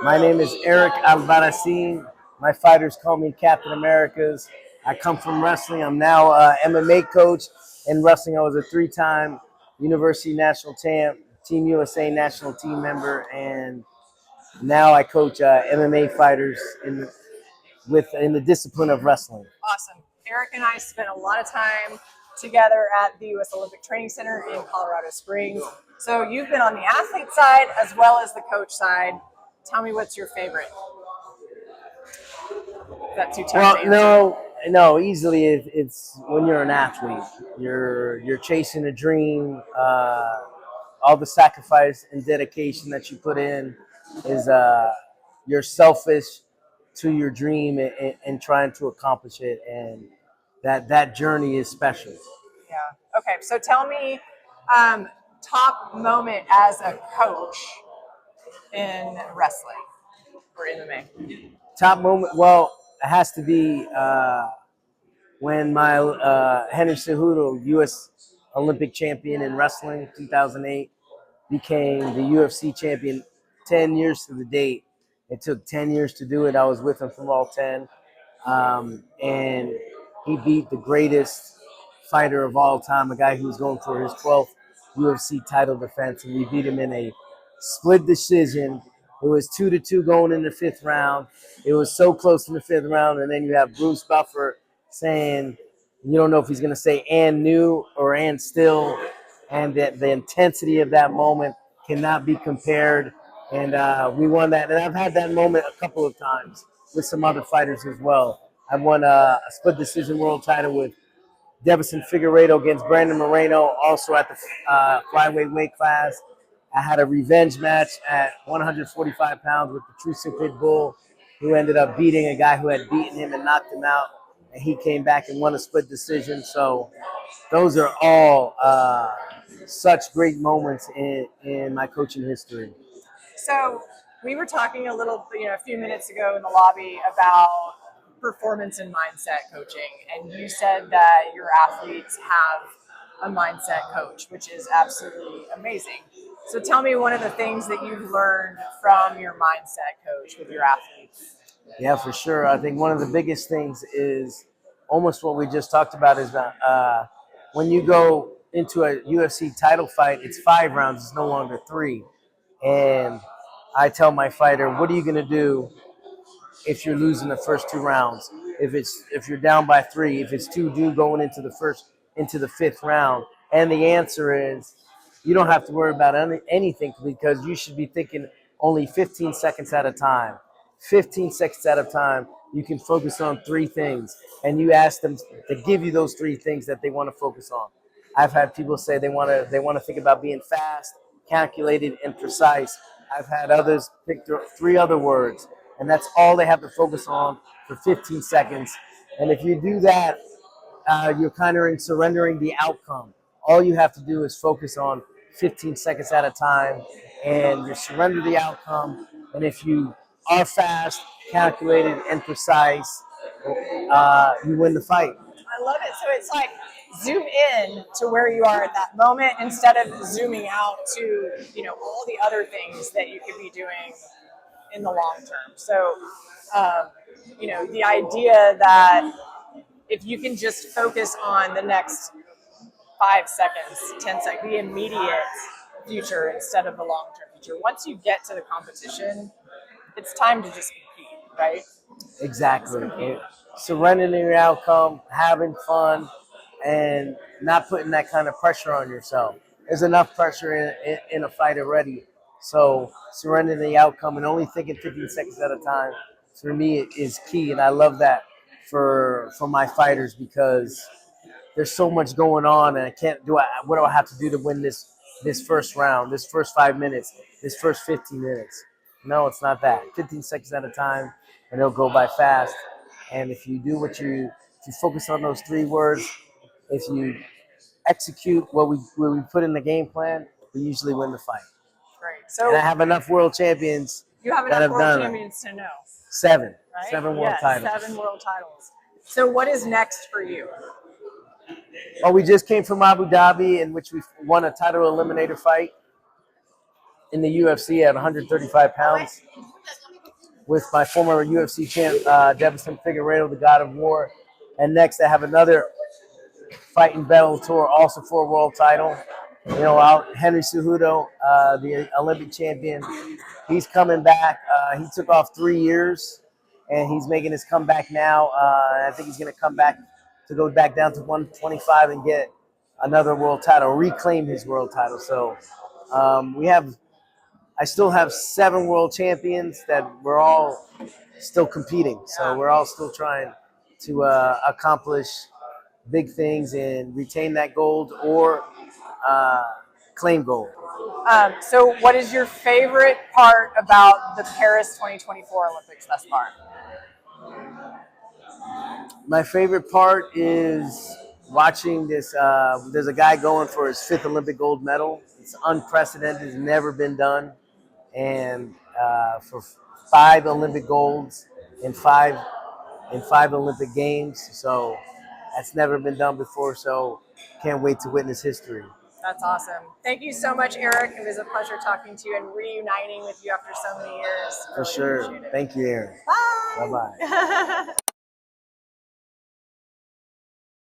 My name is Eric Albarracin. My fighters call me Captain Americas. I come from wrestling. I'm now MMA coach. In wrestling, I was a three-time University national champ, Team USA national team member, and now I coach MMA fighters in the discipline of wrestling. Awesome. Eric and I spent a lot of time together at the U.S. Olympic Training Center in Colorado Springs. So you've been on the athlete side as well as the coach side. Tell me what's your favorite? Is that too tough to answer? No, easily it's when you're an athlete. You're chasing a dream. All the sacrifice and dedication that you put in is you're selfish to your dream and trying to accomplish it, and that journey is special. Yeah. Okay. So tell me, top moment as a coach in wrestling or MMA. Top moment, well, it has to be when my Henry Cejudo, U.S. Olympic champion in wrestling, 2008, became the UFC champion 10 years to the date. It took 10 years to do it. I was with him from all 10. And he beat the greatest fighter of all time, a guy who was going for his 12th UFC title defense, and we beat him in a split decision. It was 2-2 going in the fifth round. It was so close in the fifth round, and then you have Bruce Buffer saying, you don't know if he's going to say "and new" or "and still," and that the intensity of that moment cannot be compared. And we won that. And I've had that moment a couple of times with some other fighters as well. I won a split decision world title with Devison Figueiredo against Brandon Moreno, also at the flyweight weight class. I had a revenge match at 145 pounds with the Truce Pit Bull, who ended up beating a guy who had beaten him and knocked him out. And he came back and won a split decision. So those are all such great moments in my coaching history. So we were talking a few minutes ago in the lobby about performance and mindset coaching, and you said that your athletes have a mindset coach, which is absolutely amazing. So tell me one of the things that you've learned from your mindset coach with your athletes. Yeah, for sure. I think one of the biggest things is almost what we just talked about is that when you go into a UFC title fight, it's 5 rounds, it's no longer 3. And I tell my fighter, what are you going to do if you're losing the first 2 rounds? If you're down by 3, if it's 2-2 going into the fifth round, and the answer is you don't have to worry about anything, because you should be thinking only 15 seconds at a time. 15 seconds at a time, you can focus on 3 things, and you ask them to give you those 3 things that they want to focus on. I've had people say they want to think about being fast, calculated, and precise. I've had others pick 3 other words, and that's all they have to focus on for 15 seconds. And if you do that, you're kind of surrendering the outcome. All you have to do is focus on 15 seconds at a time, and you surrender the outcome. And if you are fast, calculated, and precise, you win the fight. I love it. So it's like zoom in to where you are at that moment instead of zooming out to, all the other things that you could be doing in the long term. So, the idea that if you can just focus on the next 5 seconds, 10 seconds, the immediate future instead of the long-term future. Once you get to the competition, it's time to just compete, right? Exactly. Surrendering your outcome, having fun, and not putting that kind of pressure on yourself. There's enough pressure in a fight already. So surrendering the outcome and only thinking 15 seconds at a time, for me, is key. And I love that for my fighters, because there's so much going on, and I can't do it. What do I have to do to win this first round, this first 5 minutes, this first 15 minutes? No, it's not that. 15 seconds at a time, and it'll go by fast. And if you do if you focus on those 3 words, if you execute what we put in the game plan, we usually win the fight. Great. So and I have enough world champions. You have enough world champions to know. 7. Right? 7 world titles. 7 world titles. So what is next for you? Well, we just came from Abu Dhabi, in which we won a title eliminator fight in the UFC at 135 pounds. with my former UFC champ, Devin Figueiredo, the God of War. And next, I have another fight in Bellator, also for a world title. You know, Henry Cejudo, the Olympic champion, he's coming back. He took off 3 years, and he's making his comeback now. I think he's going to come back to go back down to 125 and get another world title, reclaim his world title. So I still have 7 world champions that we're all still competing. So we're all still trying to accomplish big things and retain that gold or uh, claim gold. So what is your favorite part about the Paris 2024 Olympics thus far? My favorite part is watching this. There's a guy going for his 5th Olympic gold medal. It's unprecedented. It's never been done. And for 5 Olympic golds in 5 Olympic games. So that's never been done before. So can't wait to witness history. That's awesome. Thank you so much, Eric. It was a pleasure talking to you and reuniting with you after so many years. For Really sure. appreciate it. Thank you, Aaron. Bye. Bye-bye.